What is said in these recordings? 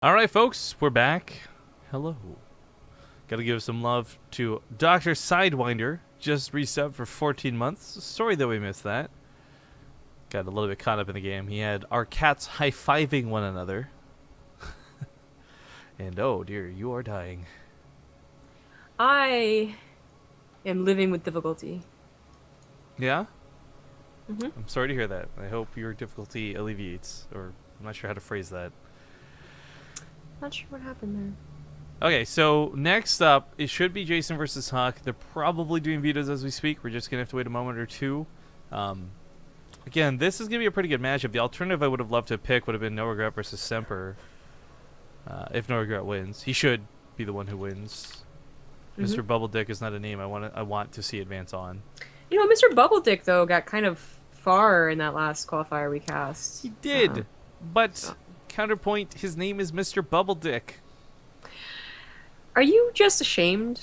All right, folks, we're back. Hello. Got to give some love to Dr. Sidewinder. Just resubbed for 14 months. Sorry that we missed that. Got a little bit caught up in the game. He had our cats high-fiving one another. And oh dear, you are dying. I am living with difficulty. Yeah? Mm-hmm. I'm sorry to hear that. I hope your difficulty alleviates. Or, I'm not sure how to phrase that. Not sure what happened Okay, so next up, it should be Jason versus HuK. They're probably doing vetoes as we speak. We're just going to have to wait a moment or two. Again, this is going to be a pretty good matchup. The alternative I would have loved to pick would have been No Regret versus Semper. If No Regret wins. He should be the one who wins. there. Mr. Bubble Dick is not a name I want to see advance on. You know, Mr. Bubble Dick, though, got kind of far in that last qualifier we cast. He did, but counterpoint, his name is Mr. Bubble Dick. Are you just ashamed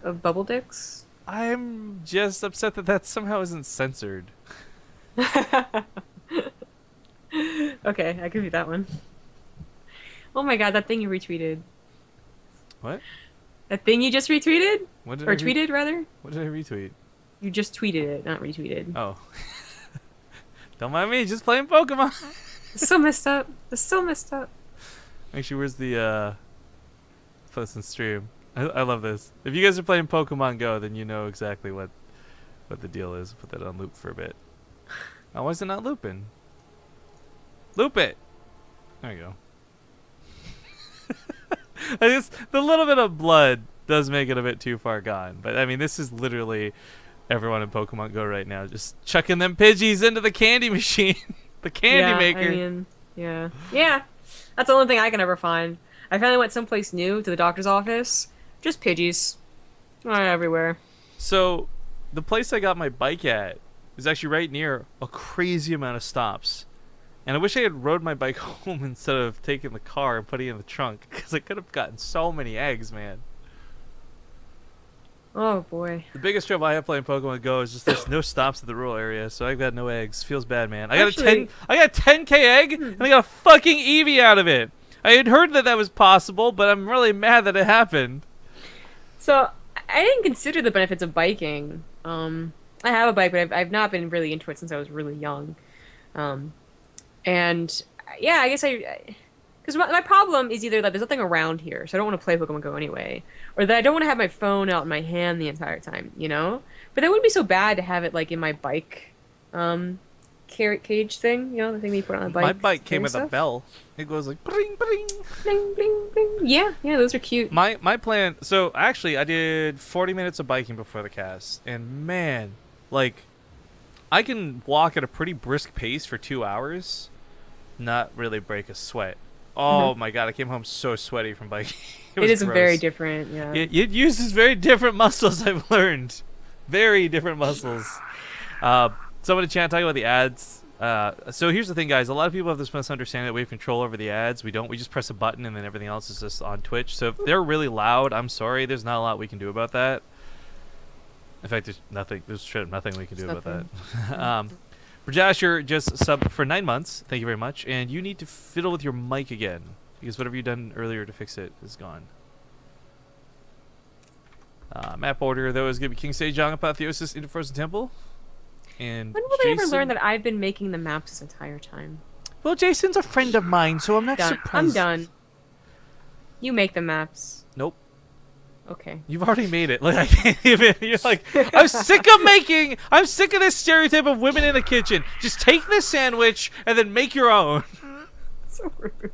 of Bubble Dicks? I'm just upset that that somehow isn't censored. Okay, I give you that one. Oh my god, that thing you retweeted. What? That thing you just retweeted? What did Or I tweeted, rather? What did I retweet? You just tweeted it, not retweeted. Oh. Don't mind me, just playing Pokemon. It's so messed up. It's so messed up. Actually, where's the post and stream? I love this. If you guys are playing Pokemon Go, then you know exactly what the deal is. Put that on loop for a bit. Oh, why is it not looping? Loop it! There you go. I guess the little bit of blood does make it a bit too far gone. But, I mean, this is literally everyone in Pokemon Go right now. Just chucking them Pidgeys into the candy machine. The candy maker. I mean, yeah. Yeah. That's the only thing I can ever find. I finally went someplace new to the doctor's office. Just Pidgeys. Everywhere. So, the place I got my bike at is actually right near a crazy amount of stops. And I wish I had rode my bike home instead of taking the car and putting it in the trunk, because I could have gotten so many eggs, man. Oh boy. The biggest trouble I have playing Pokemon Go is just there's no stops in the rural area, so I've got no eggs. Feels bad, man. I got a 10k egg, and I got a fucking Eevee out of it. I had heard that was possible, but I'm really mad that it happened. So, I didn't consider the benefits of biking. I have a bike, but I've not been really into it since I was really young. And yeah, I guess because my problem is either that there's nothing around here, so I don't want to play Pokemon Go anyway, or that I don't want to have my phone out in my hand the entire time, you know? But that wouldn't be so bad to have it, like, in my bike carrot cage thing, you know, the thing that you put on the bike. My bike came with a bell. It goes like, bling, bling. Bling, bling, bling. Yeah, those are cute. My plan, so actually I did 40 minutes of biking before the cast, and man, like, I can walk at a pretty brisk pace for 2 hours, not really break a sweat. Oh my god, I came home so sweaty from biking. It is gross. very different, yeah. It uses very different muscles, I've learned. Very different muscles. Someone in chat talking about the ads. So here's the thing, guys. A lot of people have this misunderstanding that we have control over the ads. We don't. We just press a button and then everything else is just on Twitch. So if they're really loud, I'm sorry. There's not a lot we can do about that. In fact, there's nothing. There's straight up nothing we can do about that. Brajasher just subbed for 9 months. Thank you very much. And you need to fiddle with your mic again, because whatever you've done earlier to fix it is gone. Map order, though, is going to be King Sejong, Apotheosis, into Frozen Temple. And When will they ever learn that I've been making the maps this entire time? Well, Jason's a friend of mine, so I'm not Done. surprised. I'm done. You make the maps. Nope. Okay. You've already made it. Like, I can't even. You're like, I'm sick of this stereotype of women in the kitchen. Just take this sandwich and then make your own. So rude.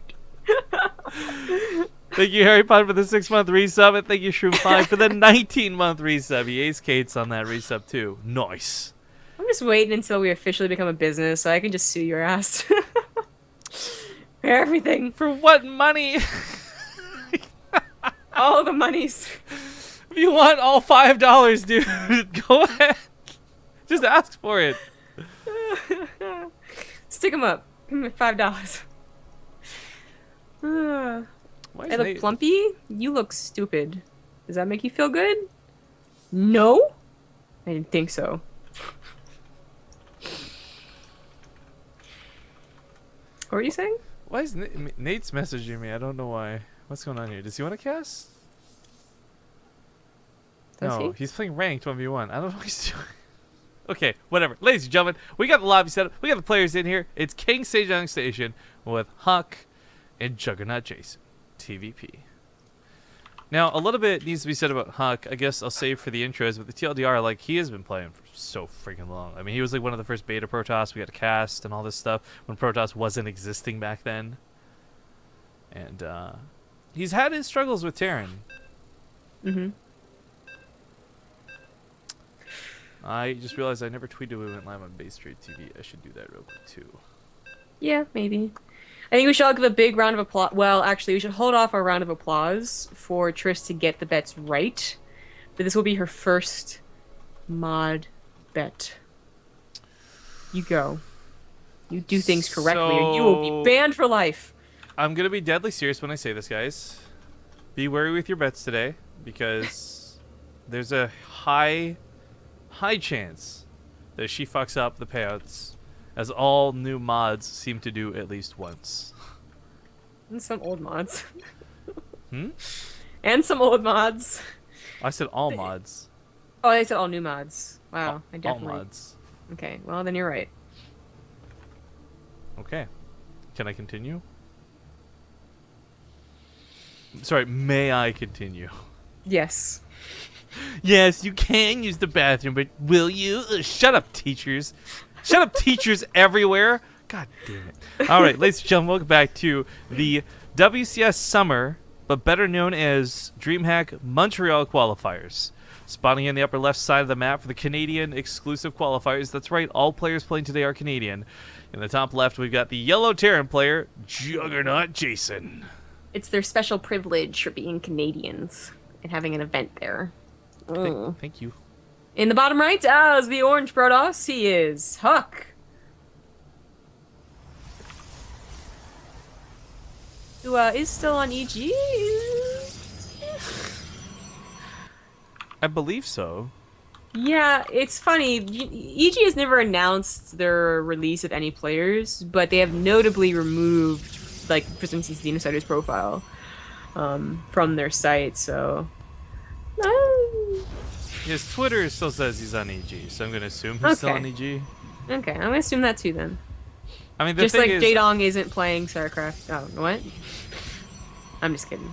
Thank you, Harry Potter, for the 6-month resub, and thank you, Shroom5, for the 19-month resub. He ace Kate's on that resub, too. Nice. I'm just waiting until we officially become a business so I can just sue your ass. For everything. For what money? All the monies. If you want all $5, dude, go ahead. Just ask for it. Stick them up. $5. I look plumpy? You look stupid. Does that make you feel good? No? I didn't think so. What were you saying? Why is Nate's messaging me? I don't know why. What's going on here? Does he want to cast? No, he's playing ranked 1v1. I don't know what he's doing. Okay, whatever. Ladies and gentlemen, we got the lobby set up. We got the players in here. It's King Stage on Station with HuK and Juggernaut Jason. TvP. Now, a little bit needs to be said about HuK. I guess I'll save for the intros, but the TLDR, like, he has been playing for so freaking long. I mean, he was like one of the first beta Protoss we got to cast and all this stuff when Protoss wasn't existing back then. And he's had his struggles with Terran. Mm-hmm. I just realized I never tweeted we went live on BaseTradeTV. I should do that real quick, too. Yeah, maybe. I think we should all give a big round of applause. Well, actually, we should hold off our round of applause for Trish to get the bets right. But this will be her first mod bet. You go. You do things correctly, or you will be banned for life. I'm going to be deadly serious when I say this, guys. Be wary with your bets today, because there's a high chance that she fucks up the payouts, as all new mods seem to do at least once. And some old mods. Hmm? And some old mods. I said all mods. Oh, I said all new mods. Wow, I All definitely. mods. Okay, well then you're right. Okay. Can I continue? Sorry, may I continue? Yes. Yes, you can use the bathroom, but will you? Shut up, teachers. Shut up, teachers everywhere. God damn it. All right, ladies and gentlemen, welcome back to the WCS Summer, but better known as DreamHack Montreal Qualifiers. Spawning in the upper left side of the map for the Canadian exclusive qualifiers. That's right, all players playing today are Canadian. In the top left, we've got the yellow Terran player, Juggernaut Jason. It's their special privilege for being Canadians and having an event there. Thank you. In the bottom right, as the orange Protoss, he is HuK. Who is still on EG? I believe so. Yeah, it's funny. EG has never announced their release of any players, but they have notably removed, like, for instance, the Insider's profile from their site, so... His Twitter still says he's on EG, so I'm going to assume he's still on EG. Okay, I'm going to assume that too, then. I mean, Just like Jadong isn't playing StarCraft. Oh, what? I'm just kidding.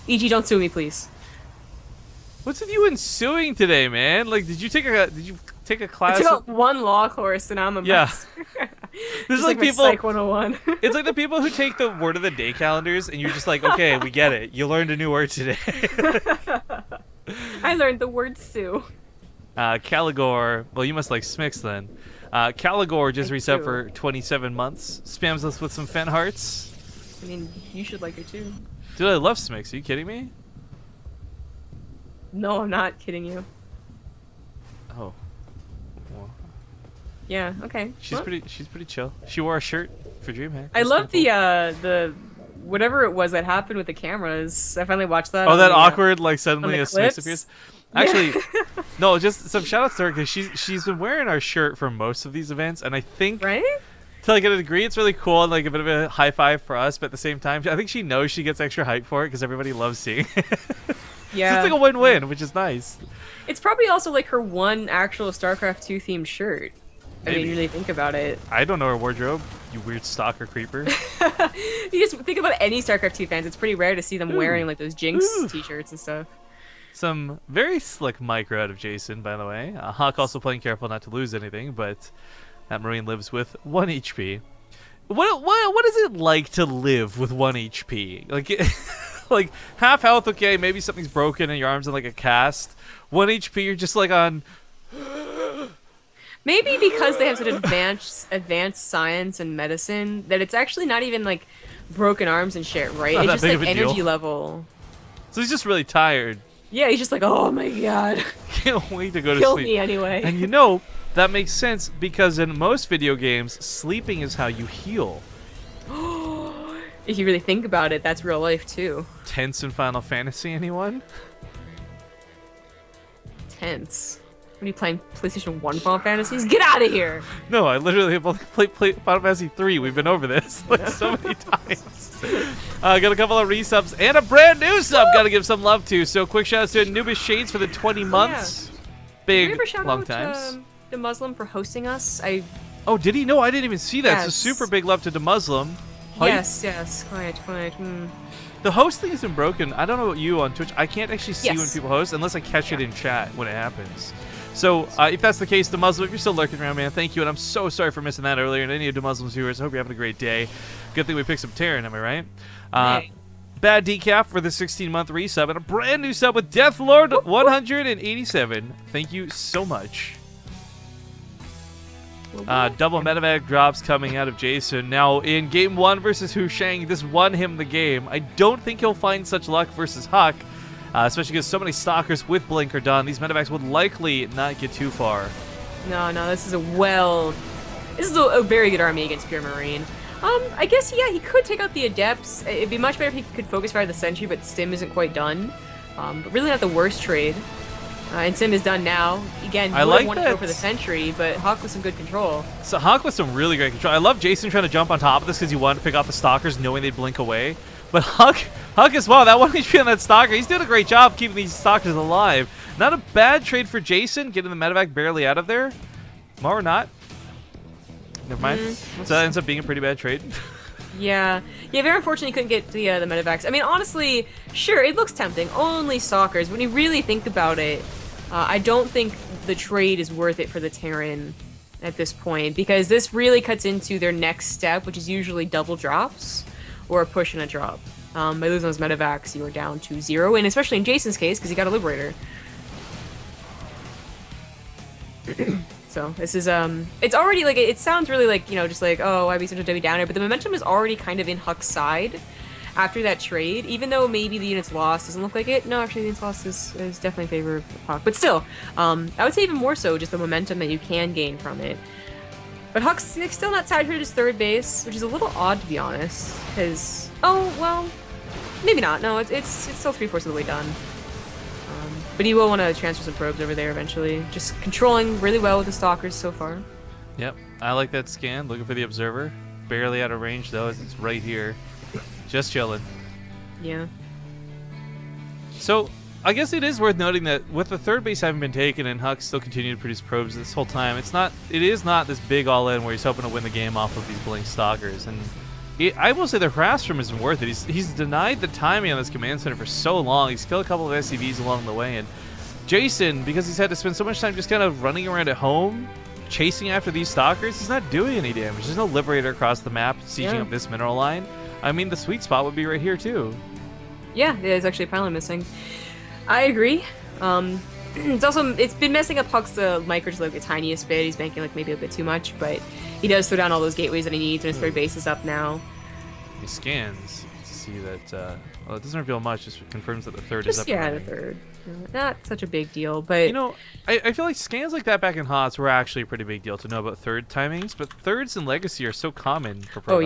EG, don't sue me, please. What's with you and suing today, man? Like, did you take a class? I took one law course, and now I'm a master. There's like people. Psych 101. It's like the people who take the word of the day calendars, and you're just like, okay, we get it. You learned a new word today. I learned the word sue. Caligor. Well, you must like Smix then. Caligor just I reset do. for 27 months. Spams us with some Fen hearts. I mean, you should like it too. Dude, I love Smix. Are you kidding me? No, I'm not kidding you. Oh. Well, Yeah, okay. she's Well, pretty chill. She wore a shirt for DreamHack. I That's love kinda the whatever it was that happened with the cameras. I finally watched that. cool. Oh, on that the, awkward, like suddenly the a Smix clips. appears. Yeah. Actually, no, just some shout outs to her because she's been wearing our shirt for most of these events, and I think Right? to like a degree it's really cool and like a bit of a high five for us, but at the same time I think she knows she gets extra hype for it because everybody loves seeing it. Yeah. So it's like a win-win, which is nice. It's probably also like her one actual StarCraft 2 themed shirt. I mean, Maybe. you really think about it. I don't know her wardrobe, you weird stalker creeper. You just think about any StarCraft 2 fans, it's pretty rare to see them wearing like those Jinx t-shirts and stuff. Some very slick micro out of Jason, by the way. HuK also playing careful not to lose anything, but that Marine lives with 1 HP. What is it like to live with 1 HP? Like, like half health, okay, maybe something's broken and your arm's in like a cast. 1 HP, you're just like on. Maybe because they have such advanced science and medicine that it's actually not even like broken arms and shit, right? Not It's that just big like of a deal. energy level. So he's just really tired. Yeah, he's just like, oh my god, Can't wait to go to kill sleep. me anyway. And you know, that makes sense because in most video games, sleeping is how you heal. If you really think about it, that's real life too. Tense in Final Fantasy, anyone? Tense. What are you playing PlayStation 1 Final Fantasies? Get out of here! No, I literally have only played Final Fantasy 3. We've been over this like so many times. Got a couple of resubs and a brand new sub. Got to give some love to. So quick shout outs to Anubis Shades for the 20 months. Did we Big, ever shout long out times. the Muslim for hosting us? Oh, did he? No, I didn't even see that. Yes. So super big love to the Muslim. Yes, quite. The host thing isn't broken. I don't know about you on Twitch. I can't actually see when Yes. people host unless I catch it in chat when it happens. So if that's the case, the Muslim, if you're still lurking around, man, thank you. And I'm so sorry for missing that earlier. And any of the Muslims viewers, I hope you're having a great day. Good thing we picked some Terran, am I right? Hey. Bad Decaf for the 16-month resub and a brand new sub with Deathlord 187. Thank you so much. Double medevac drops coming out of Jason. Now, in Game 1 versus HuK, this won him the game. I don't think he'll find such luck versus HuK, especially because so many Stalkers with Blink are done. These medevacs would likely not get too far. No, this is a very good army against Pure Marine. I guess, yeah, he could take out the Adepts. It'd be much better if he could focus fire the Sentry, but Stim isn't quite done. But really not the worst trade. And Sim is done now. Again, I you like want to that. go for the Sentry, but HuK with some good control. So HuK with some really great control. I love Jason trying to jump on top of this because he wanted to pick off the Stalkers knowing they'd blink away. But HuK as well, that 1 HP on that Stalker, he's doing a great job keeping these Stalkers alive. Not a bad trade for Jason, getting the medevac barely out of there. More or not. Never mind. So that ends up being a pretty bad trade. Yeah, very unfortunate he couldn't get the medevacs. I mean, honestly, sure, it looks tempting. Only Stalkers. When you really think about it, I don't think the trade is worth it for the Terran at this point, because this really cuts into their next step, which is usually double drops or a push and a drop. By losing those medevacs, you are down to 0, and especially in Jason's case, because he got a Liberator. So this is it's already like it sounds really like, you know, just like, oh, why be such a Debbie Downer, but the momentum is already kind of in HuK's side after that trade. Even though maybe the units lost doesn't look like it. No, actually the units lost is definitely in favor of HuK, but still, I would say even more so just the momentum that you can gain from it. But HuK's like, still not saturated his third base, which is a little odd to be honest. Because maybe not. No, it's still 3/4 of the way done. But he will want to transfer some probes over there eventually. Just controlling really well with the Stalkers so far. Yep, I like that scan. Looking for the Observer. Barely out of range though, as it's right here. Just chilling. Yeah. So, I guess it is worth noting that with the third base having been taken and HuK still continuing to produce probes this whole time, it is not this big all-in where he's hoping to win the game off of these Blink Stalkers. And I will say the harass from isn't worth it. He's denied the timing on this command center for so long. He's killed a couple of SCVs along the way, and Jason, because he's had to spend so much time just kind of running around at home, chasing after these Stalkers, he's not doing any damage. There's no Liberator across the map sieging up this mineral line. I mean, the sweet spot would be right here too. Yeah, there's actually a pylon missing. I agree. It's been messing up HuK's micros like the tiniest bit. He's banking like maybe a bit too much, but he does throw down all those gateways that he needs, and his third base is up now. He scans to see that. Well, it doesn't reveal much. Just confirms that the third is up. Yeah, the third. Not such a big deal, but you know, I feel like scans like that back in HOTS were actually a pretty big deal to know about third timings. But thirds in Legacy are so common for Protoss. Oh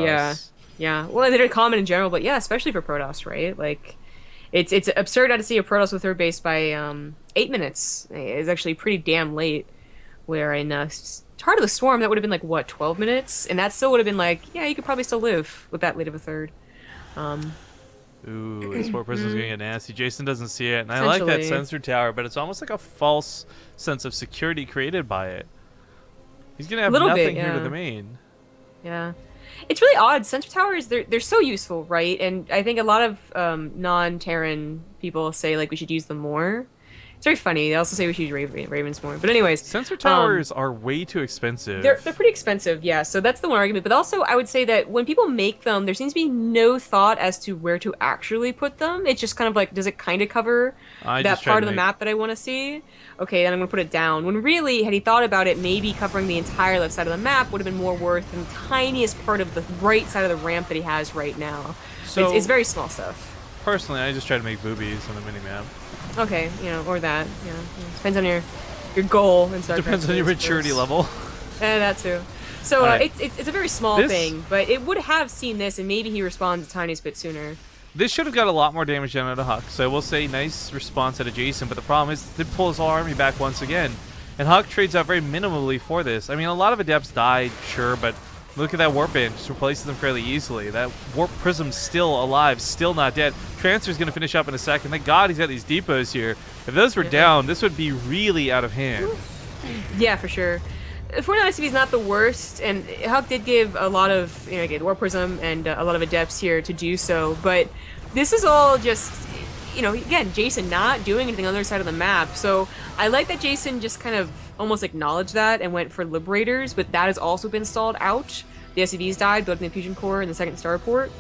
yeah. Well, they're common in general, but yeah, especially for Protoss, right? Like, it's absurd not to see a Protoss with third base by 8 minutes. It's actually pretty damn late. Where in Heart of the Swarm, that would have been like what, 12 minutes, and that still would have been like, yeah, you could probably still live with that late of a third. Ooh, this poor person's gonna get nasty. Jason doesn't see it, and I like that sensor tower, but it's almost like a false sense of security created by it. He's gonna have nothing here to the main. Yeah. It's really odd. Sensor towers, they're so useful, right? And I think a lot of non-Terran people say like we should use them more. It's very funny. They also say we should use Ravens more. But anyways, sensor towers are way too expensive. They're pretty expensive, yeah. So that's the one argument. But also, I would say that when people make them, there seems to be no thought as to where to actually put them. It's just kind of like, does it kind of cover that part of the map that I want to see? Okay, then I'm going to put it down. When really, had he thought about it, maybe covering the entire left side of the map would have been more worth than the tiniest part of the right side of the ramp that he has right now. So it's very small stuff. Personally, I just try to make boobies on the minimap. Okay, or that. Depends on your goal and StarCraft. Depends on your maturity level. That too. So it's a very small thing, but it would have seen this, and maybe he responds a tiniest bit sooner. This should have got a lot more damage done out of HuK, so I will say nice response out of Jason, but the problem is they pull his whole army back once again. And HuK trades out very minimally for this. I mean, a lot of Adepts died, sure, but look at that Warp Band. Just replaces them fairly easily. That Warp Prism's still alive, still not dead. Transfer's going to finish up in a second. Thank God he's got these depots here. If those were down, this would be really out of hand. Yeah, for sure. 49 SCV is not the worst, and HuK did give a lot of, again, Warp Prism and a lot of Adepts here to do so, but this is all just, again, Jason not doing anything on the other side of the map, so I like that Jason just kind of almost acknowledged that and went for Liberators, but that has also been stalled out. The SCVs died, building the Fusion Core in the second starport.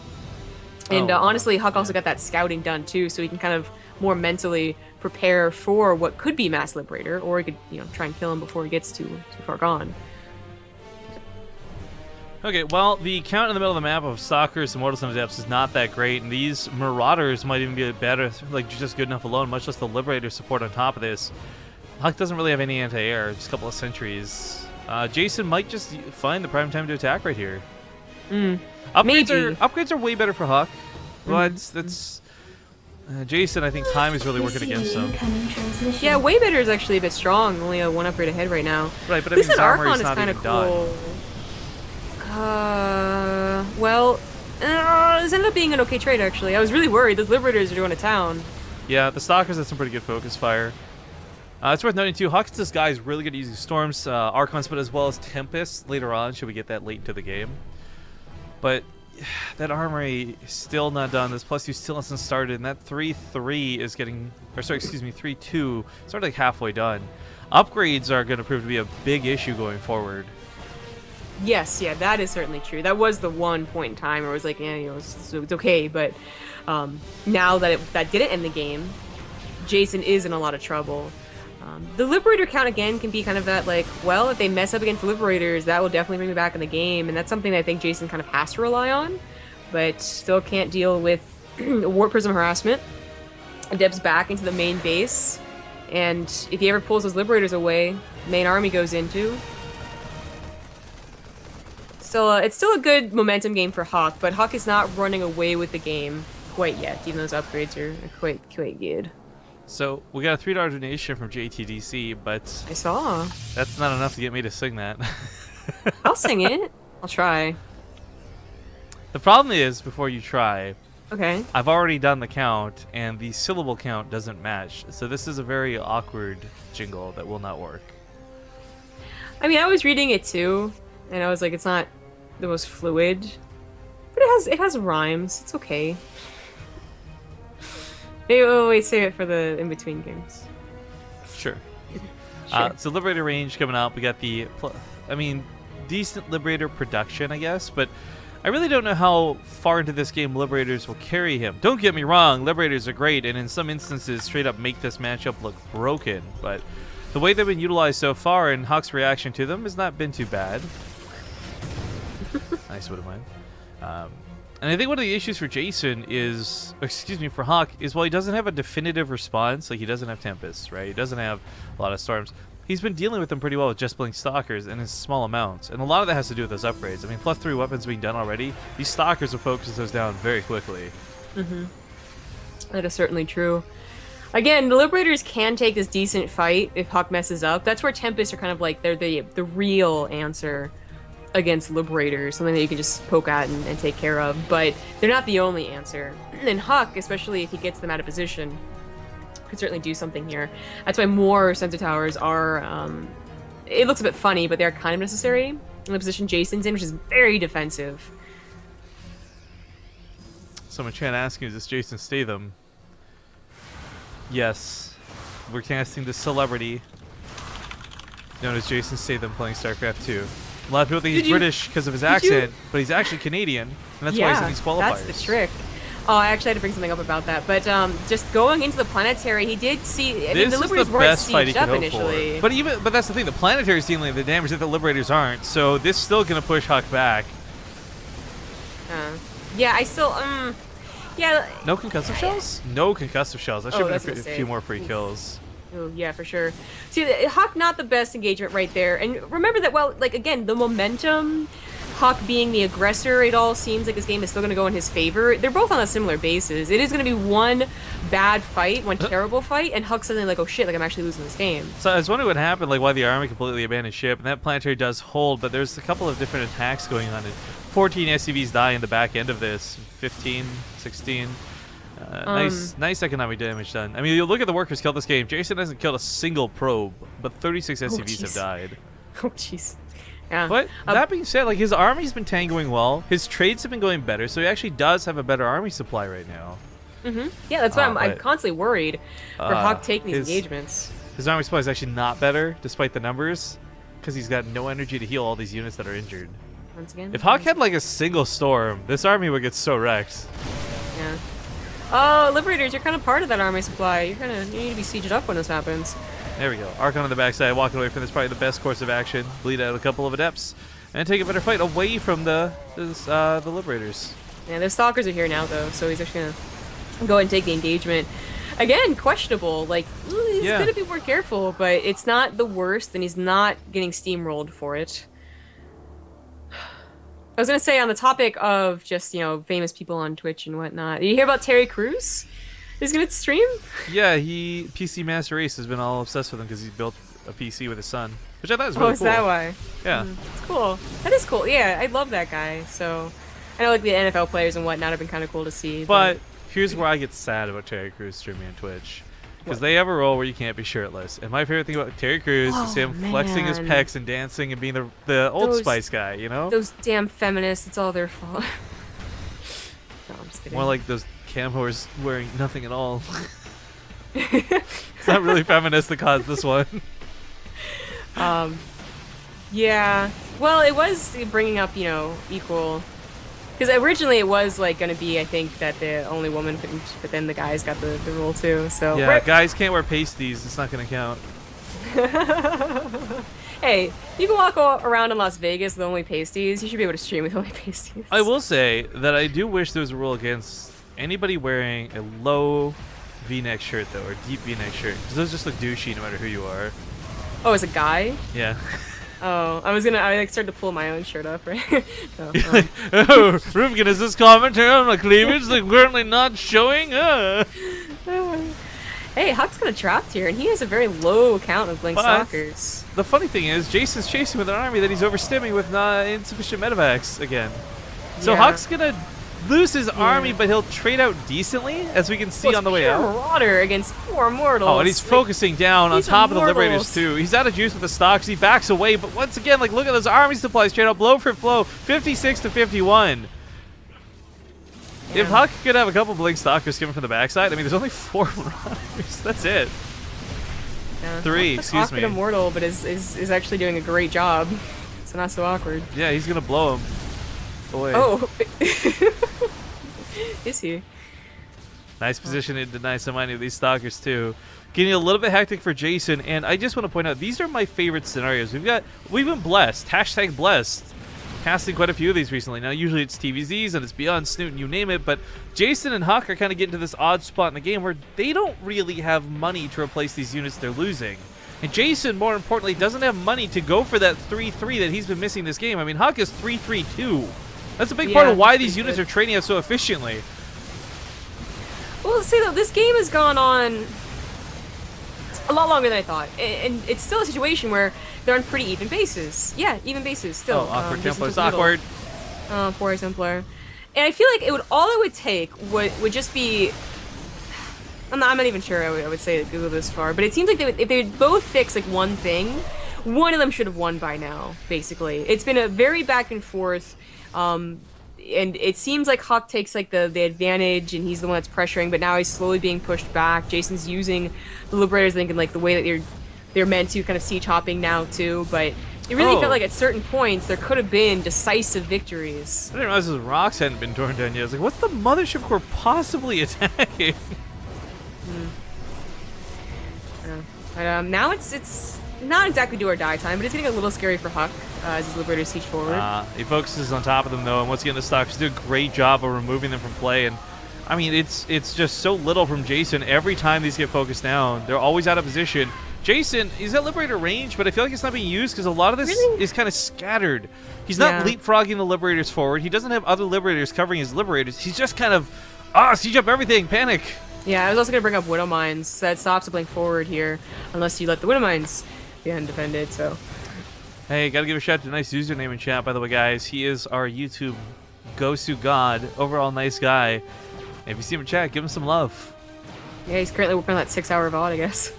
And honestly, HuK also got that scouting done too, so he can kind of more mentally prepare for what could be Mass Liberator, or he could, try and kill him before he gets too far gone. Okay, well, the count in the middle of the map of Stalkers, Immortals, and Adepts is not that great, and these Marauders might even be better, like just good enough alone, much less the Liberator support on top of this. HuK doesn't really have any anti-air, just a couple of sentries. Jason might just find the prime time to attack right here. Upgrades are way better for HuK, but that's Jason. I think time is really working against him. Yeah, way better is actually a bit strong. Only a one upgrade ahead right now. Right, but I mean, that Armor Archon is not kind even of done. Well, this ended up being an okay trade actually. I was really worried. Those Liberators are going to town. Yeah, the Stalkers have some pretty good focus fire. It's worth noting too, HuK's this guy is really good at using Storms, Archons, but as well as Tempests later on, should we get that late into the game. But that Armory is still not done. This +2 still hasn't started, and that 3-3 is getting, or sorry, excuse me, 3-2 started like halfway done. Upgrades are going to prove to be a big issue going forward. Yes, yeah, that is certainly true. That was the one point in time where it was like, it's okay, but now that that didn't end the game, Jason is in a lot of trouble. The Liberator count, again, can be kind of that, like, well, if they mess up against the Liberators, that will definitely bring me back in the game, and that's something that I think Jason kind of has to rely on, but still can't deal with Warp Prism harassment. Deb's back into the main base, and if he ever pulls those Liberators away, main army goes into. Still, it's still a good momentum game for HuK, but HuK is not running away with the game quite yet, even though those upgrades are quite good. So, we got a $3 donation from JTDC, but I saw. That's not enough to get me to sing that. I'll sing it. I'll try. The problem is, before you try, okay, I've already done the count, and the syllable count doesn't match. So this is a very awkward jingle that will not work. I mean, I was reading it too, and I was like, it's not the most fluid, but it has rhymes. It's okay. Maybe we'll wait, save it for the in-between games. Sure. Sure. So Liberator range coming out. We got the, decent Liberator production, I guess, but I really don't know how far into this game Liberators will carry him. Don't get me wrong, Liberators are great, and in some instances straight up make this matchup look broken, but the way they've been utilized so far and HuK's reaction to them has not been too bad. Nice, what am I? And I think one of the issues for Jason is, excuse me, for HuK, is while he doesn't have a definitive response, like he doesn't have Tempests, right? He doesn't have a lot of Storms. He's been dealing with them pretty well with just playing Stalkers and in small amounts. And a lot of that has to do with those upgrades. I mean, +3 weapons being done already, these Stalkers will focus those down very quickly. That is certainly true. Again, the Liberators can take this decent fight if HuK messes up. That's where Tempests are kind of like, they're the real answer against Liberators, something that you can just poke at and take care of, but they're not the only answer. And HuK, especially if he gets them out of position, could certainly do something here. That's why more sensor towers are, it looks a bit funny, but they're kind of necessary in the position Jason's in, which is very defensive. Someone trying to ask you, does Jason Statham? Yes. We're casting the celebrity known as Jason Statham playing StarCraft 2. A lot of people think he's British because of his accent, but he's actually Canadian, and that's why he's in these qualifiers. That's the trick. Oh, I actually had to bring something up about that. But just going into the planetary, he did see. I mean, the Liberators weren't sieged up initially. But that's the thing. The planetary is dealing with the damage that the Liberators aren't. So this is still going to push HuK back. Yeah, I still. Yeah. No concussive shells? No concussive shells. That should have been a few more free kills. Oh, yeah, for sure. See, HuK not the best engagement right there. And remember that, well, like, again, the momentum, HuK being the aggressor, it all seems like this game is still going to go in his favor. They're both on a similar basis. It is going to be one bad fight, one terrible fight, and HuK suddenly like, oh shit, like I'm actually losing this game. So I was wondering what happened, like why the army completely abandoned ship, and that planetary does hold, but there's a couple of different attacks going on. 14 SCVs die in the back end of this, 15, 16. Nice economic damage done. I mean, you look at the workers killed this game. Jason hasn't killed a single probe, but 36 SCVs have died. Oh, jeez. Yeah. But that being said, like his army's been tangoing well. His trades have been going better, so he actually does have a better army supply right now. Yeah, that's why I'm constantly worried for HuK taking these engagements. His army supply is actually not better, despite the numbers, because he's got no energy to heal all these units that are injured. Once again. If HuK had like a single storm, this army would get so wrecked. Yeah. Oh, Liberators, you're kind of part of that army supply. You need to be sieged up when this happens. There we go. Archon on the backside, walking away from this, probably the best course of action. Bleed out a couple of adepts, and take a better fight away from the Liberators. Yeah, the Stalkers are here now, though, so he's actually going to go ahead and take the engagement. Again, questionable. Like, he's going to be more careful, but it's not the worst, and he's not getting steamrolled for it. I was going to say, on the topic of just, famous people on Twitch and whatnot, did you hear about Terry Crews? He's going to stream? Yeah, PC Master Race has been all obsessed with him because he built a PC with his son, which I thought was really cool. Oh, is that why? Yeah. It's cool. That is cool. Yeah, I love that guy. So, I know like the NFL players and whatnot have been kind of cool to see. But here's where I get sad about Terry Crews streaming on Twitch. Because they have a role where you can't be shirtless. And my favorite thing about Terry Crews is him flexing his pecs and dancing and being the Old Spice guy, you know? Those damn feminists, it's all their fault. No, I'm just kidding. More like those cam whores wearing nothing at all. It's not really feminist that caused this one. Yeah. Well, it was bringing up, equal... Because originally it was like going to be, I think, that the only woman couldn't, but then the guys got the role too. So yeah, guys can't wear pasties. It's not going to count. Hey, you can walk around in Las Vegas with only pasties. You should be able to stream with only pasties. I will say that I do wish there was a rule against anybody wearing a low V-neck shirt though, or deep V-neck shirt, because those just look douchey no matter who you are. Oh, as a guy? Yeah. Oh, I started to pull my own shirt up, right? Oh, Rubkin, is this commentary on my cleavage like currently not showing? Hey, HuK's kind of trapped here, and he has a very low count of Blink Stalkers. The funny thing is, Jason's chasing with an army that he's overstimming with insufficient medevacs again. So HuK's gonna lose his army, but he'll trade out decently, as we can see on the way out. Marauder against 4 mortals. Oh, and he's focusing down on top of the Liberators too. He's out of juice with the stocks. He backs away, but once again, like look at those army supplies straight up, blow for flow, 56 to 51. Yeah. If HuK could have a couple Blink Stalkers coming from the backside, I mean, there's only 4 Marauders. That's it. Yeah. 3, excuse me. Immortal, but is actually doing a great job. So not so awkward. Yeah, he's gonna blow him away. Oh. Is he? Nice position to deny so many of these Stalkers too. Getting a little bit hectic for Jason, and I just want to point out, these are my favorite scenarios. We've been blessed, hashtag blessed, casting quite a few of these recently. Now usually it's TVZs and it's Beyond Snoot and you name it, but Jason and HuK are kind of getting to this odd spot in the game where they don't really have money to replace these units they're losing. And Jason, more importantly, doesn't have money to go for that 3-3 that he's been missing this game. I mean, HuK is 3-3-2. That's a big part of why these units are trading out so efficiently. Well, see, though, this game has gone on a lot longer than I thought. And it's still a situation where they're on pretty even bases. Yeah, even bases still. Oh, awkward Templar's awkward. Oh, poor Templar. And I feel like all it would take would just be... I'm not even sure I would say to go this far, but it seems like if they would both fix like one thing, one of them should have won by now, basically. It's been a very back and forth. And it seems like HuK takes like the advantage, and he's the one that's pressuring. But now he's slowly being pushed back. Jason's using the Liberators, I think, in like the way that they're meant to, kind of siege hopping now too. But it really felt like at certain points there could have been decisive victories. I didn't realize those rocks hadn't been torn down yet. I was like, what's the Mothership Corps possibly attacking? But now it's not exactly do or die time, but it's getting a little scary for HuK as his Liberators siege forward. He focuses on top of them though, and once again the Stalkers do a great job of removing them from play. And I mean, it's just so little from Jason. Every time these get focused down, they're always out of position. Jason, he's got Liberator range, but I feel like it's not being used because a lot of this Really? is kind of scattered. He's not leapfrogging the Liberators forward. He doesn't have other Liberators covering his Liberators. He's just kind of, siege up everything, panic. Yeah, I was also going to bring up Widow Mines. That stops the blink forward here, unless you let the Widow Mines be undefended, so... Hey, gotta give a shout out to a nice username in chat, by the way, guys. He is our YouTube Gosu God, overall nice guy. And if you see him in chat, give him some love. Yeah, he's currently working on that 6-hour VOD, I guess.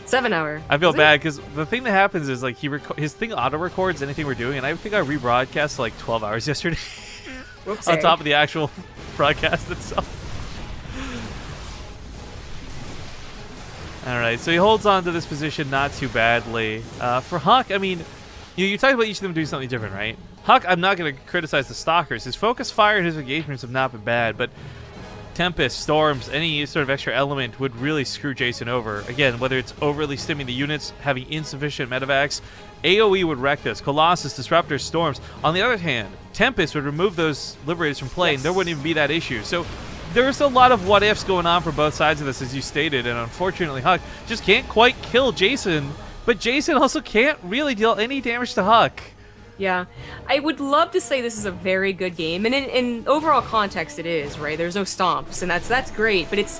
7-hour. I feel bad because the thing that happens is like his thing auto records anything we're doing, and I think I rebroadcast like 12 hours yesterday on top of the actual broadcast itself. All right, so he holds on to this position not too badly. For HuK, I mean, you talked about each of them doing something different, right? HuK, I'm not going to criticize the Stalkers. His focus fire and his engagements have not been bad, but Tempest, Storms, any sort of extra element would really screw Jason over. Again, whether it's overly stimming the units, having insufficient medevacs, AoE would wreck this. Colossus, Disruptors, Storms. On the other hand, Tempest would remove those Liberators from play, and there wouldn't even be that issue. So there's a lot of what-ifs going on for both sides of this, as you stated, and unfortunately, HuK just can't quite kill Jason, but Jason also can't really deal any damage to HuK. Yeah, I would love to say this is a very good game, and in overall context, it is, right? There's no stomps, and that's great. But it's,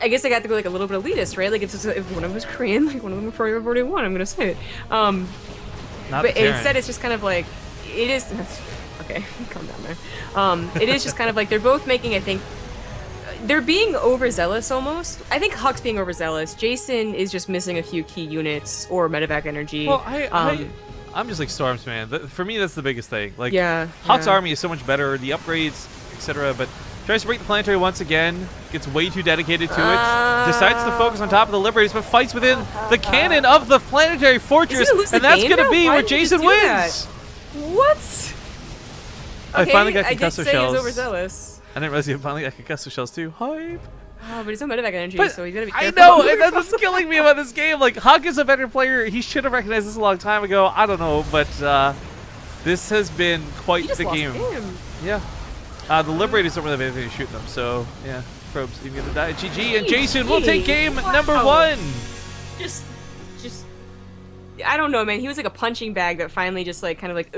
I guess I got to go like a little bit elitist, right? Like if one of them was Korean, like one of them before you already won, I'm gonna say it. But instead, it's just kind of like it is. Okay, calm down there. It is just kind of like they're both making, I think, they're being overzealous almost. I think HuK's being overzealous. Jason is just missing a few key units or medevac energy. Well, I'm just like Storms, man. For me, that's the biggest thing. Like, HuK's army is so much better, the upgrades, etc. But tries to break the planetary once again, gets way too dedicated to it, decides to focus on top of the Liberators, but fights within the cannon of the planetary fortress, and that's going to be where Jason wins. What? I finally got concussor I did say shells. He was overzealous. I didn't realize he finally got concussor shells too. Hype. Oh, but he's no medevac energy, so he's gotta be I careful. know, and that's what's killing me about this game. Like, HuK is a better player. He should have recognized this a long time ago. I don't know, but this has been quite the game. Yeah. The Liberators don't really have anything to shoot them, so yeah. Probe's even gonna die. GG, and Jason will take game number 1. Just, I don't know, man. He was like a punching bag that finally just like kind of like,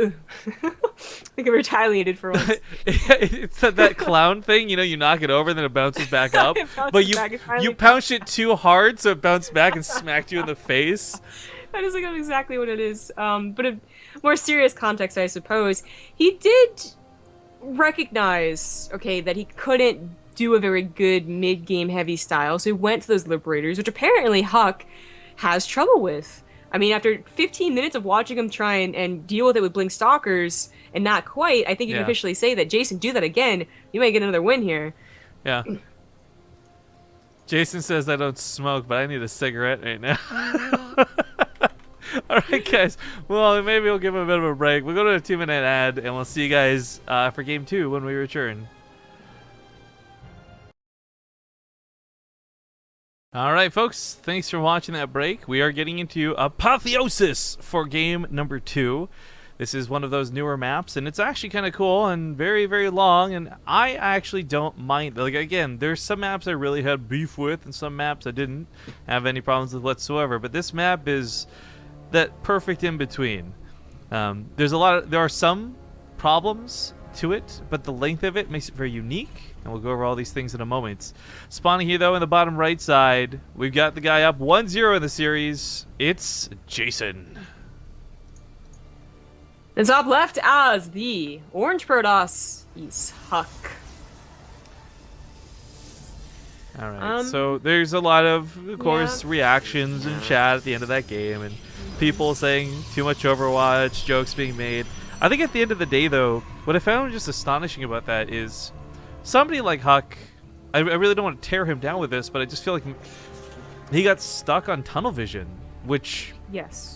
like retaliated for once. It's that clown thing, you know, you knock it over and then it bounces back up. But you pounced it too hard, so it bounced back and smacked you in the face. That is like exactly what it is. But a more serious context, I suppose. He did recognize, okay, that he couldn't do a very good mid-game heavy style, so he went to those Liberators, which apparently HuK has trouble with. I mean, after 15 minutes of watching him try and deal with it with Blink Stalkers and not quite, I think you can officially say that, Jason, do that again, you might get another win here. Yeah. Jason says I don't smoke, but I need a cigarette right now. All right, guys. Well, maybe we'll give him a bit of a break. We'll go to a 2-minute ad, and we'll see you guys for Game 2 when we return. All right, folks, thanks for watching that break. We are getting into Apotheosis for game number 2. This is one of those newer maps, and it's actually kind of cool and very, very long, and I actually don't mind. Like, again, there's some maps I really had beef with, and some maps I didn't have any problems with whatsoever, but this map is that perfect in-between. There are some problems to it, but the length of it makes it very unique. And we'll go over all these things in a moment. Spawning here, though, in the bottom right side, we've got the guy up 1-0 in the series. It's Jason. And top left as the Orange Protoss is HuK. All right, so there's a lot of course, reactions in chat at the end of that game, and people saying too much Overwatch, jokes being made. I think at the end of the day, though, what I found just astonishing about that is somebody like HuK, I really don't want to tear him down with this, but I just feel like he got stuck on tunnel vision, which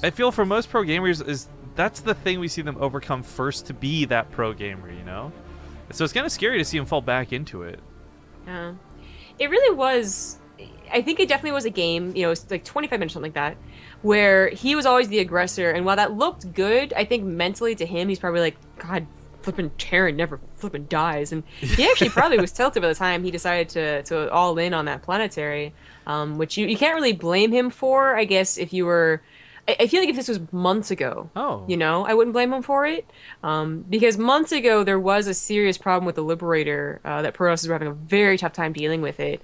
I feel for most pro gamers that's the thing we see them overcome first to be that pro gamer, you know? So it's kind of scary to see him fall back into it. Yeah. It really was, I think it definitely was a game, you know, it's like 25 minutes, something like that, where he was always the aggressor, and while that looked good, I think mentally to him, he's probably like, God, flipping Terran never flipping dies. And he actually probably was tilted by the time he decided to all in on that planetary, which you can't really blame him for, I guess, if you were. I feel like if this was months ago, Oh. I wouldn't blame him for it. Because months ago, there was a serious problem with the Liberator that Protoss were having a very tough time dealing with it,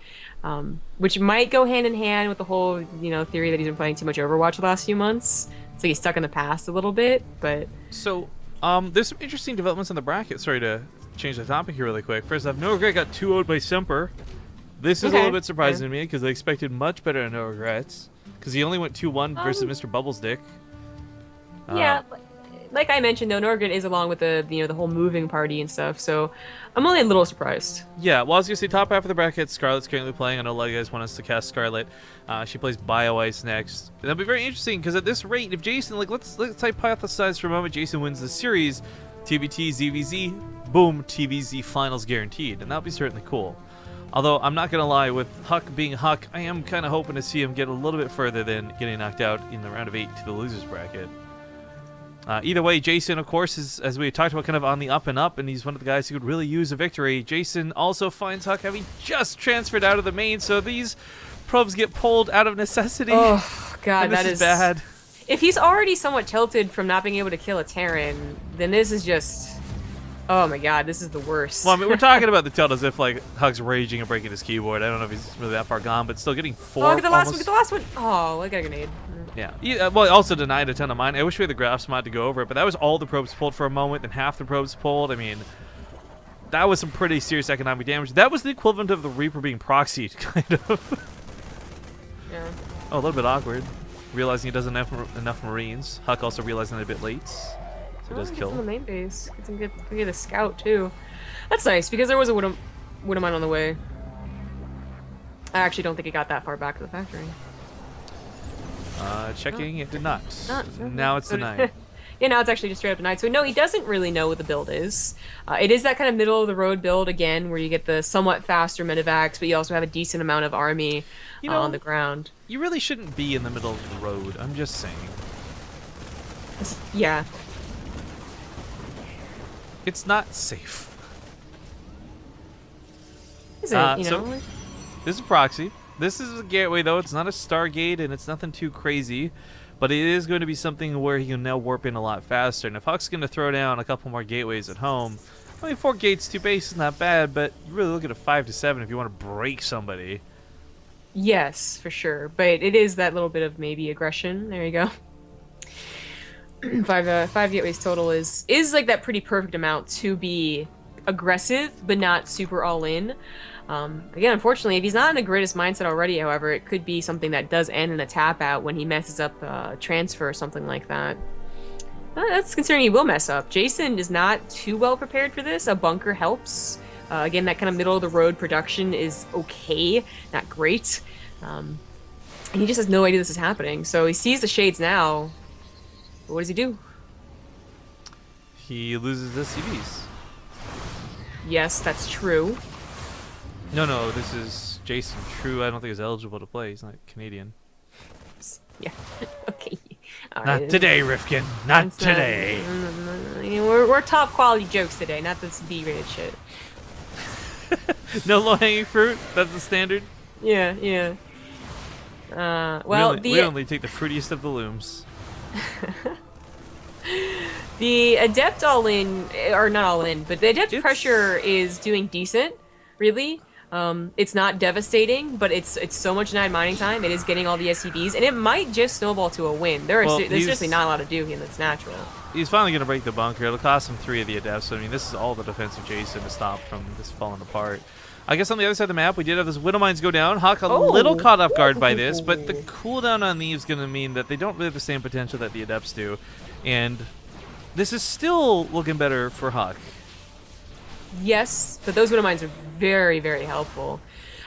which might go hand in hand with the whole, theory that he's been playing too much Overwatch the last few months. So he's stuck in the past a little bit, but... So, there's some interesting developments in the bracket. Sorry to change the topic here really quick. First off, No Regret got 2-0'd by Semper. This is a little bit surprising to me because I expected much better than No Regrets. Because he only went 2-1 versus Mr. Bubbles Dick. Yeah, like I mentioned, though, Norgren is along with the the whole moving party and stuff, so I'm only a little surprised. Yeah, well, I was going to say top half of the bracket, Scarlet's currently playing. I know a lot of you guys want us to cast Scarlet. She plays Bio Ice next. And that'll be very interesting because at this rate, if Jason, let's hypothesize for a moment, Jason wins the series, TvT, ZVZ, boom, TVZ finals guaranteed. And that'll be certainly cool. Although, I'm not going to lie, with HuK being HuK, I am kind of hoping to see him get a little bit further than getting knocked out in the round of 8 to the losers bracket. Either way, Jason, of course, is, as we talked about, kind of on the up and up, and he's one of the guys who could really use a victory. Jason also finds HuK having just transferred out of the main, so these probes get pulled out of necessity. Oh, God, that is bad. If he's already somewhat tilted from not being able to kill a Terran, then this is just... Oh my God, this is the worst. Well, I mean, we're talking about the tilt as if, like, HuK's raging and breaking his keyboard. I don't know if he's really that far gone, but still getting 4. Oh, look at the last one, get the last one! Oh, I got a grenade. Yeah, well, it also denied a ton of mine. I wish we had the graphs mod to go over it, but that was all the probes pulled for a moment, and half the probes pulled. I mean, that was some pretty serious economic damage. That was the equivalent of the Reaper being proxied, kind of. Yeah. Oh, a little bit awkward. Realizing he doesn't have enough Marines. HuK also realizing it a bit late. So it does kill. On the main base. It's good to get a scout too. That's nice because there was a Widowmine on the way. I actually don't think it got that far back to the factory. Checking, it did not. Now it's denied. Yeah, now it's actually just straight up denied. So no, he doesn't really know what the build is. It is that kind of middle of the road build again, where you get the somewhat faster medevacs, but you also have a decent amount of army on the ground. You really shouldn't be in the middle of the road. I'm just saying. Yeah. It's not safe. Is it? So this is proxy. This is a gateway, though. It's not a Stargate, and it's nothing too crazy. But it is going to be something where he can now warp in a lot faster. And if HuK's going to throw down a couple more gateways at home, I mean, 4 gates, 2 bases is not bad, but you really look at a 5 to 7 if you want to break somebody. Yes, for sure. But it is that little bit of maybe aggression. There you go. 5 gateways total is like that pretty perfect amount to be aggressive, but not super all in. Again, unfortunately, if he's not in the greatest mindset already, however, it could be something that does end in a tap out when he messes up transfer or something like that. That's considering he will mess up. Jason is not too well prepared for this. A bunker helps. Again, that kind of middle of the road production is okay, not great. And he just has no idea this is happening. So he sees the shades now. But what does he do? He loses the CVs. Yes, that's true. No, this is Jason. True, I don't think he's eligible to play. He's not Canadian. Yeah. Okay. Not today, Rifkin. Not today. We're top quality jokes today, not this B-rated shit. No low-hanging fruit? That's the standard? Yeah. Well, we only take the fruitiest of the looms. The Adept all-in, or not all-in, but the Adept pressure is doing decent, really. It's not devastating, but it's so much denied mining time. It is getting all the SCVs, and it might just snowball to a win. There's seriously not a lot to do here that's natural. He's finally going to break the bunker. It'll cost him 3 of the Adepts. So, I mean, this is all the defensive Jason to stop from this falling apart. I guess on the other side of the map, we did have those Widow Mines go down. HuK a little caught off guard by this, but the cooldown on these is going to mean that they don't really have the same potential that the Adepts do. And this is still looking better for HuK. Yes, but those Widow Mines are very, very helpful.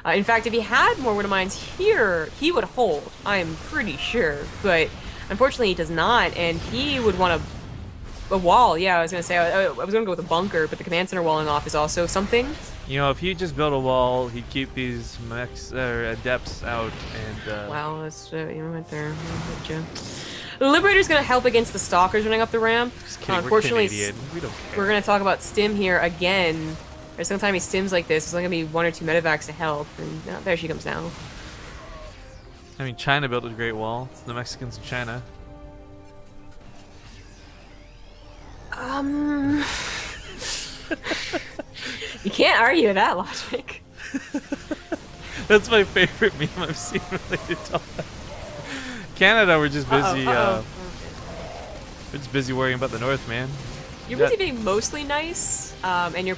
In fact, if he had more Widow Mines here, he would hold. I am pretty sure. But unfortunately, he does not, and he would want a wall. Yeah, I was going to say, I was going to go with a bunker, but the command center walling off is also something. You know, if he just built a wall, he'd keep these Adepts out and... Wow, that's right there. The Liberator's gonna help against the Stalkers running up the ramp. Just kidding, Unfortunately, we're Canadian. We don't care. we're gonna talk about stim here again. Or sometime he stims like this, there's only gonna be 1 or 2 medevacs to help, and there she comes now. I mean, China built a great wall. It's the Mexicans and China. You can't argue that logic. That's my favorite meme I've seen related to that. Canada, we're just busy. We're just busy worrying about the North, man. You're busy being mostly nice, and your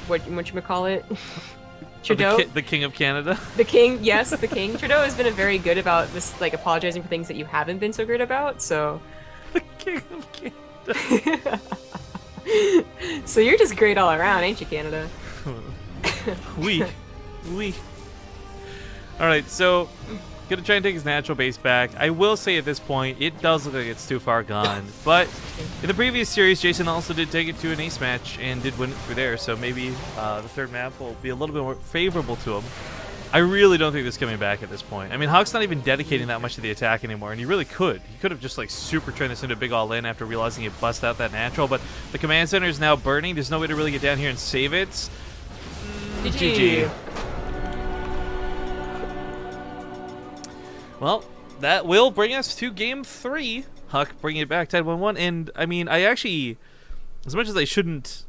whatchamacallit? Trudeau, the king of Canada. the king, yes, the king. Trudeau has been very good about this, like apologizing for things that you haven't been so good about. So, The king of Canada. so you're just great all around, ain't you, Canada? We. All right, so gonna try and take his natural base back. I will say at this point, it does look like it's too far gone. But in the previous series, Jason also did take it to an ace match and did win it through there. So maybe the third map will be a little bit more favorable to him. I really don't think this is coming back at this point. I mean, HuK's not even dedicating that much to the attack anymore, and he really could. He could have just like super turned this into a big all-in after realizing he'd bust out that natural. But the command center is now burning. There's no way to really get down here and save it. GG. Well, that will bring us to game 3. HuK bringing it back, tied 1-1. And, I mean, I actually, as much as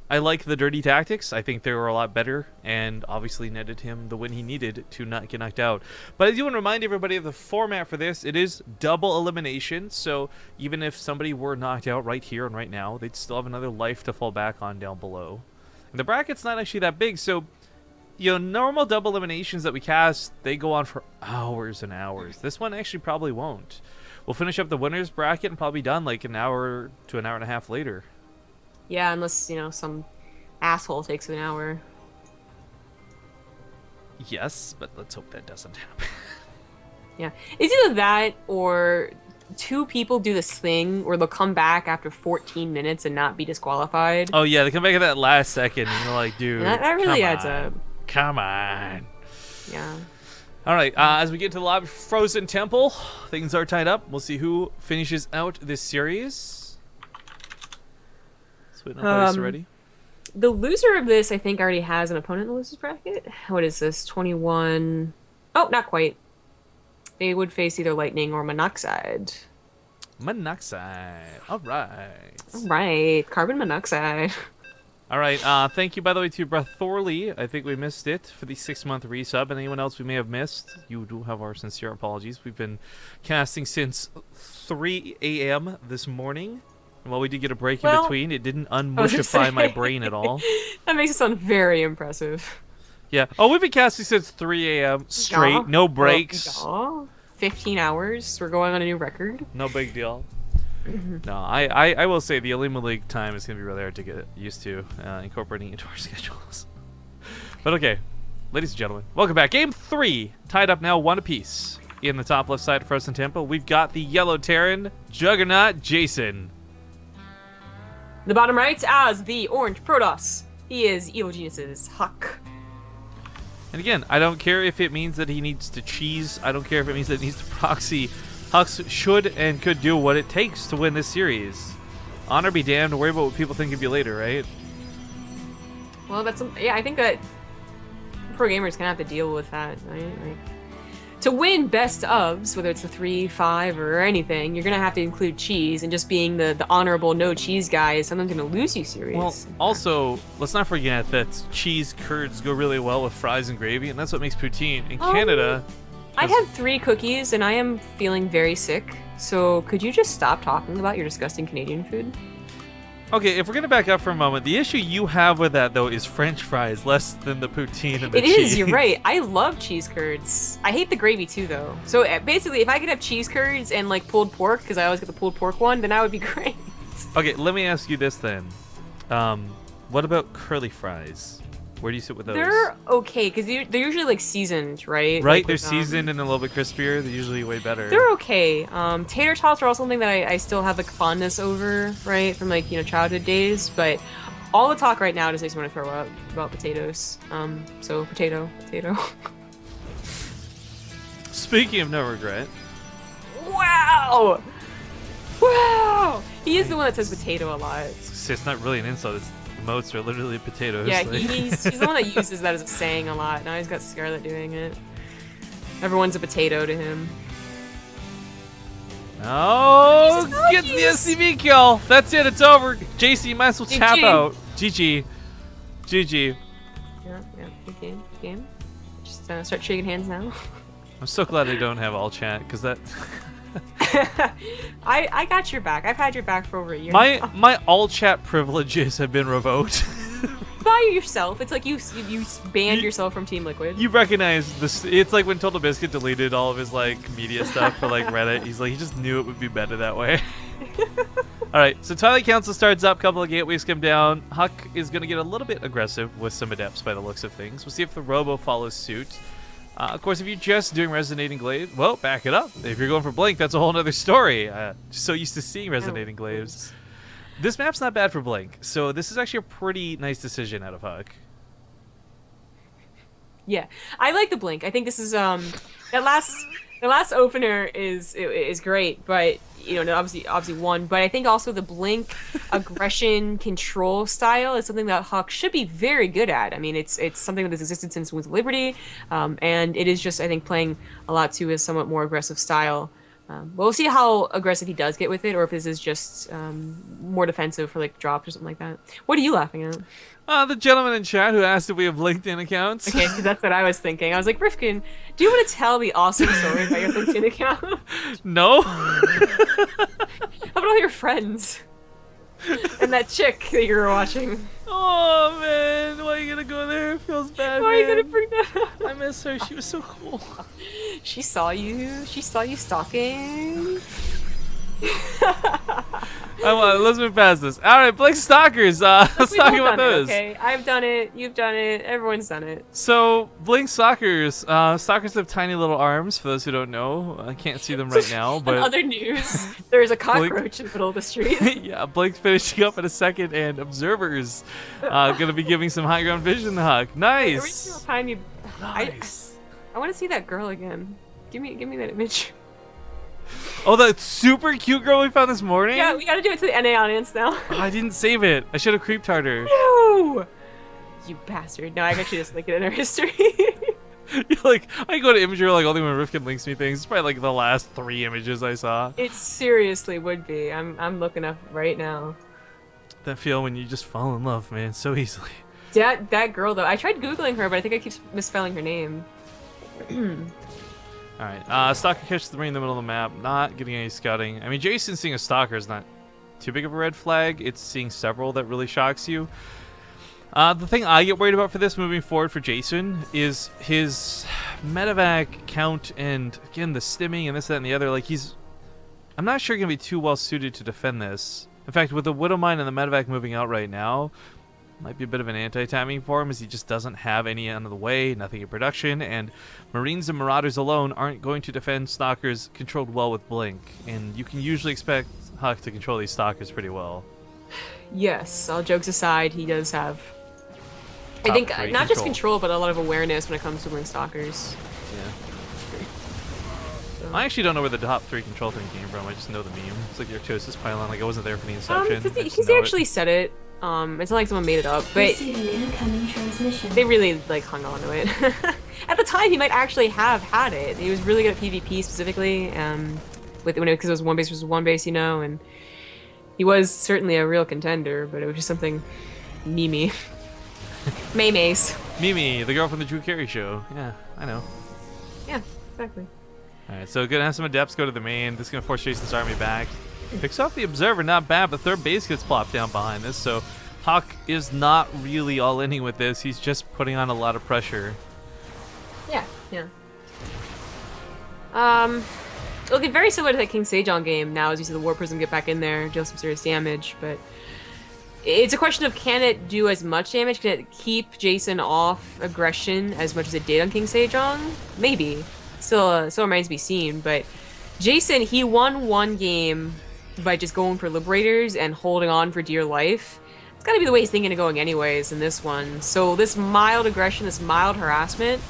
I like the dirty tactics. I think they were a lot better and obviously netted him the win he needed to not get knocked out. But I do want to remind everybody of the format for this. It is double elimination, so even if somebody were knocked out right here and right now, they'd still have another life to fall back on down below. And the bracket's not actually that big, so normal double eliminations that we cast, they go on for hours and hours. This one actually probably won't. We'll finish up the winners bracket and probably be done like an hour to an hour and a half later. Yeah, unless, some asshole takes an hour. Yes, but let's hope that doesn't happen. Yeah. It's either that or 2 people do this thing where they'll come back after 14 minutes and not be disqualified. Oh, yeah, they come back at that last second and you're like, dude, that really adds up. Come on. Yeah. All right, as we get to the lobby Frozen Temple, things are tied up. We'll see who finishes out this series. Let's wait on place already. The loser of this, I think, already has an opponent in the losers bracket. What is this? 21. Oh, not quite. They would face either Lightning or Monoxide. Monoxide. All right. All right. Carbon monoxide. All right. Thank you, by the way, to Breath Thorley. I think we missed it for the 6-month resub. And anyone else we may have missed, you do have our sincere apologies. We've been casting since 3 a.m. this morning. And while we did get a break in between, it didn't unmushify my brain at all. That makes it sound very impressive. Yeah. Oh, we've been casting since 3 a.m. straight, no breaks. 15 hours. We're going on a new record. No big deal. No, I will say the Elima League time is going to be really hard to get used to incorporating into our schedules. But okay, ladies and gentlemen, welcome back. Game 3, tied up now 1 apiece. In the top left side of Frozen Temple, we've got the Yellow Terran, Juggernaut, Jason. The bottom right as the Orange Protoss. He is Evil Genius's HuK. And again, I don't care if it means that he needs to cheese. I don't care if it means that he needs to proxy. HuK should and could do what it takes to win this series. Honor be damned, worry about what people think of you later, right? Well, I think that pro gamers kind of have to deal with that, right? Like, to win best ofs, whether it's a 3, 5, or anything, you're gonna have to include cheese, and just being the honorable no cheese guy is something gonna lose you series. Well, also, let's not forget that cheese curds go really well with fries and gravy, and that's what makes poutine. In Canada, I had 3 cookies, and I am feeling very sick. So could you just stop talking about your disgusting Canadian food? Okay, if we're gonna back up for a moment, the issue you have with that though is French fries, less than the poutine and the cheese. It is. You're right. I love cheese curds. I hate the gravy too, though. So basically, if I could have cheese curds and like pulled pork, because I always get the pulled pork one, then that would be great. Okay, let me ask you this then. What about curly fries? Where do you sit with those? They're okay, because they're usually like seasoned, right? Right, like they're seasoned and a little bit crispier. They're usually way better. They're okay. Tater tots are also something that I still have like fondness over, right, from like childhood days. But all the talk right now just makes me want to throw up about potatoes. So potato. Speaking of no regret. Wow. Wow! Wow! He is the one that says potato a lot. It's not really an insult. It's emotes are literally potatoes. Yeah, like- he's the one that uses that as a saying a lot. Now he's got Scarlet doing it. Everyone's a potato to him. Oh, Jesus, gets the SCV kill. That's it. It's over. JC, you might as well tap GG. out. GG. GG. Yeah, good game, good game. Just start shaking hands now. I'm so glad I don't have all chat because that I got your back. I've had your back for over a year. my all chat privileges have been revoked. By yourself. It's like you banned yourself from Team Liquid. You recognize this? It's like when Total Biscuit deleted all of his like media stuff for like Reddit. He's like, he just knew it would be better that way. All right, so Twilight Council starts up. Couple of gateways come down. HuK is going to get a little bit aggressive with some adepts by the looks of things. We'll see if the Robo follows suit. Of course, if you're just doing Resonating Glaive, well, back it up. If you're going for Blink, that's a whole other story. Just so used to seeing Resonating Glaives. This map's not bad for Blink, so this is actually a pretty nice decision out of HuK. Yeah, I like the Blink. I think this is the last opener is great, but you know, obviously won. But I think also the Blink aggression control style is something that HuK should be very good at. I mean, it's something that has existed since Wings of Liberty, and it is just, I think, playing a lot to his somewhat more aggressive style. We'll see how aggressive he does get with it, or if this is just more defensive for like drops or something like that. What are you laughing at? The gentleman in chat who asked if we have LinkedIn accounts. Okay, because that's what I was thinking. I was like, Rifkin, do you want to tell the awesome story about your LinkedIn account? No. How about all your friends? And that chick that you were watching. Oh man, why are you gonna go there? It feels bad. Why are you man. gonna bring that up? I miss her. She was so cool. She saw you. She saw you stalking. Let's move past this. All right, Blake Stalkers. Let's We've talk all about done it, those. okay, I've done it. You've done it. Everyone's done it. So, Blink Stalkers. Stalkers have tiny little arms. For those who don't know, I can't see them right now. But In other news, there's a cockroach in the middle of the street. yeah, Blake's finishing up in a second, and observers gonna be giving some high ground vision to HuK. Every Nice. single time you, Nice. I want to see that girl again. Give me that image. Oh, that super cute girl we found this morning. Yeah, we gotta do it to the NA audience now. Oh, I didn't save it. I should have creeped harder. No! You bastard. No, I actually just link it in our history. You're like, I go to Imager like only when Rifkin links me things. It's probably like the last 3 images I saw. It seriously would be. I'm looking up right now. That feel when you just fall in love, man, so easily. That girl though, I tried Googling her, but I think I keep misspelling her name. Alright, Stalker catches the ring in the middle of the map, not getting any scouting. I mean, Jason seeing a Stalker is not too big of a red flag. It's seeing several that really shocks you. The thing I get worried about for this moving forward for Jason is his medevac count and, again, the stimming and this, that, and the other. Like, I'm not sure going to be too well suited to defend this. In fact, with the Widowmine and the medevac moving out right now, might be a bit of an anti-timing for him as he just doesn't have any out of the way, nothing in production, and Marines and Marauders alone aren't going to defend Stalkers controlled well with Blink, and you can usually expect HuK to control these Stalkers pretty well. Yes, all jokes aside, he does have, I Top think, three not just control, but a lot of awareness when it comes to Blink Stalkers. Yeah. So. I actually don't know where the top 3 control thing came from. I just know the meme. It's like your Tosis pylon. Like I wasn't there for the inception. Because they actually said it. It's not like someone made it up, but Receiving incoming transmission. they really like hung on to it. At the time, he might actually have had it. He was really good at PvP specifically, because it was one base versus one base, you know, and he was certainly a real contender. But it was just something memey. Maymays. Mimi, the girl from the Drew Carey show. Yeah, I know. Yeah, exactly. Alright, so gonna have some adepts go to the main. This is gonna force Jason's army back. Picks off the Observer, not bad, but third base gets plopped down behind this, so HuK is not really all inning with this. He's just putting on a lot of pressure. Yeah, yeah. It'll get very similar to that King Sejong game now as you see the War Prism get back in there, deal some serious damage, but it's a question of can it do as much damage? Can it keep Jason off aggression as much as it did on King Sejong? Maybe. Still remains to be seen, but Jason, he won one game by just going for Liberators and holding on for dear life. It's gotta be the way he's thinking of going anyways in this one. So this mild aggression, this mild harassment,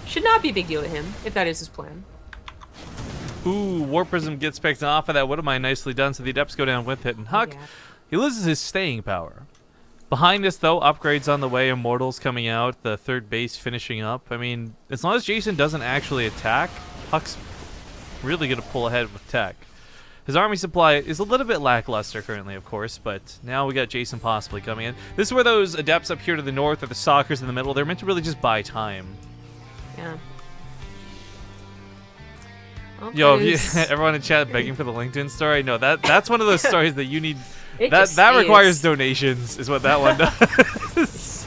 should not be a big deal to him, if that is his plan. Ooh, Warp Prism gets picked off of that. What am I nicely done? So the Adepts go down with it. And HuK, Yeah. he loses his staying power. Behind us, though, upgrades on the way. Immortals coming out. The third base finishing up. I mean, as long as Jason doesn't actually attack, HuK's really going to pull ahead with tech. His army supply is a little bit lackluster currently, of course, but now we got Jason possibly coming in. This is where those Adepts up here to the north or the Stalkers in the middle, they're meant to really just buy time. Yeah. Well, Yo, that is- everyone in chat begging for the LinkedIn story. No, that's one of those stories that you need. It that just that requires is. donations, is what that one does.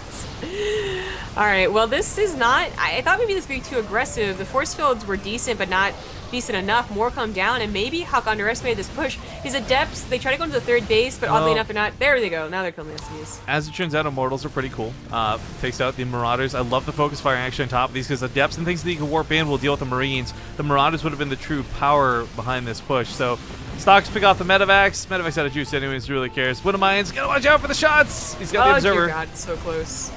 All right. Well, this is not. I thought maybe this would be too aggressive. The force fields were decent, but not decent enough. More come down, and maybe HuK underestimated this push. His Adepts, they try to go into the third base, but oddly Oh. enough, they're not. There they go. Now they're killing the SCVs. As it turns out, Immortals are pretty cool. Takes out the Marauders. I love the focus fire action on top of these because Adepts and things that you can warp in will deal with the Marines. The Marauders would have been the true power behind this push. So, Stocks pick off the Medivacs. Medivacs out of juice anyways, who really cares? Winnemines, gotta watch out for the shots! He's got the Oh Observer. dear God, it's so close.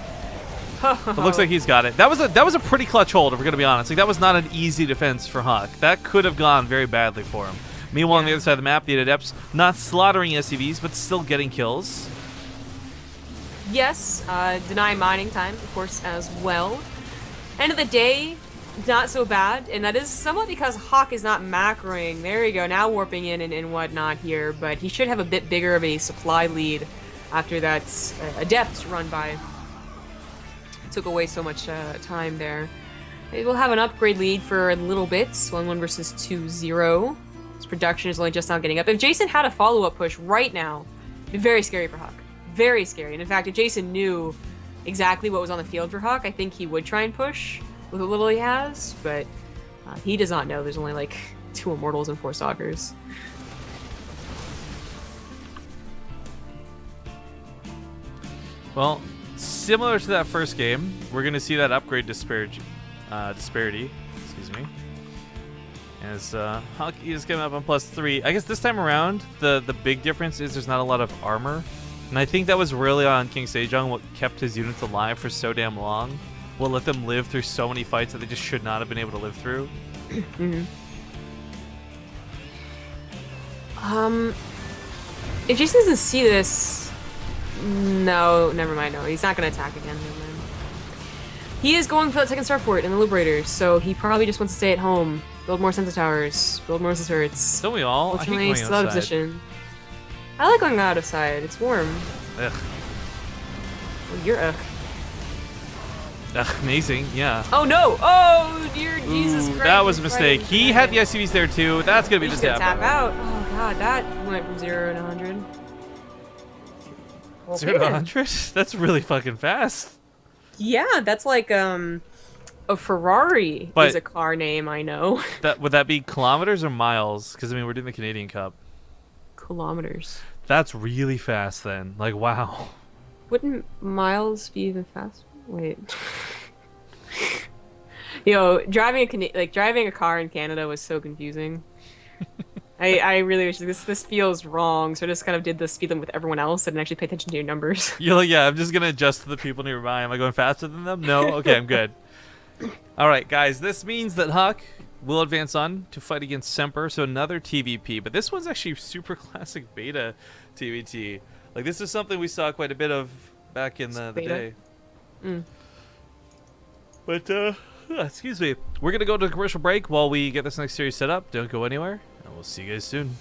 It looks like he's got it. That was a pretty clutch hold, if we're gonna be honest. Like that was not an easy defense for HuK. That could have gone very badly for him. Meanwhile, on the other side of the map, the Adepts not slaughtering SCVs, but still getting kills. Yes, deny mining time, of course, as well. End of the day, not so bad, and that is somewhat because HuK is not macroing. There you go, now warping in and whatnot here, but he should have a bit bigger of a supply lead after that Adept run by. Took away so much time there. Maybe we'll have an upgrade lead for a little bit, 1-1 versus 2-0. His production is only just now getting up. If Jason had a follow-up push right now, it'd be very scary for HuK. Very scary. And in fact, if Jason knew exactly what was on the field for HuK, I think he would try and push with what little he has, but he does not know. There's only like 2 Immortals and 4 Stalkers. Well, similar to that first game, we're going to see that upgrade disparity. Excuse me. As HuK is coming up on +3. I guess this time around, the big difference is there's not a lot of armor. And I think that was really on King Sejong what kept his units alive for so damn long. What let them live through so many fights that they just should not have been able to live through. If Jason doesn't see this, no, never mind. No, he's not gonna attack again. Never mind. He is going for that second starport in the Liberators, so he probably just wants to stay at home, build more sensor towers, build more turrets. Don't we all? I hate Fortunately, going still out of outside. position. I like going out of side. It's warm. Ugh. Oh, you're Ugh, amazing, yeah. Oh no! Oh dear Jesus Ooh, Christ! that was a he's mistake. right. He had the SCVs there too. That's gonna be the He's gonna tap. tap out. Oh god, that went from 0 to 100. 0 to 100? That's really fucking fast. Yeah, that's like a Ferrari But- is a car name I know. Would that be kilometers or miles? Because I mean, we're doing the Canadian Cup. Kilometers. That's really fast then. Like, wow. Wouldn't miles be even faster? Wait. Yo, driving a car in Canada was so confusing. I really wish this feels wrong, so I just kind of did the speed limit with everyone else and actually pay attention to your numbers. You're like, yeah, I'm just gonna adjust to the people nearby. Am I going faster than them? No? Okay, I'm good. All right, guys, this means that HuK will advance on to fight against Semper, so another TvP, but this one's actually super classic beta TvT. Like, this is something we saw quite a bit of back in the Beta? day. Mm. But, excuse me. We're going to go to a commercial break while we get this next series set up. Don't go anywhere, and we'll see you guys soon.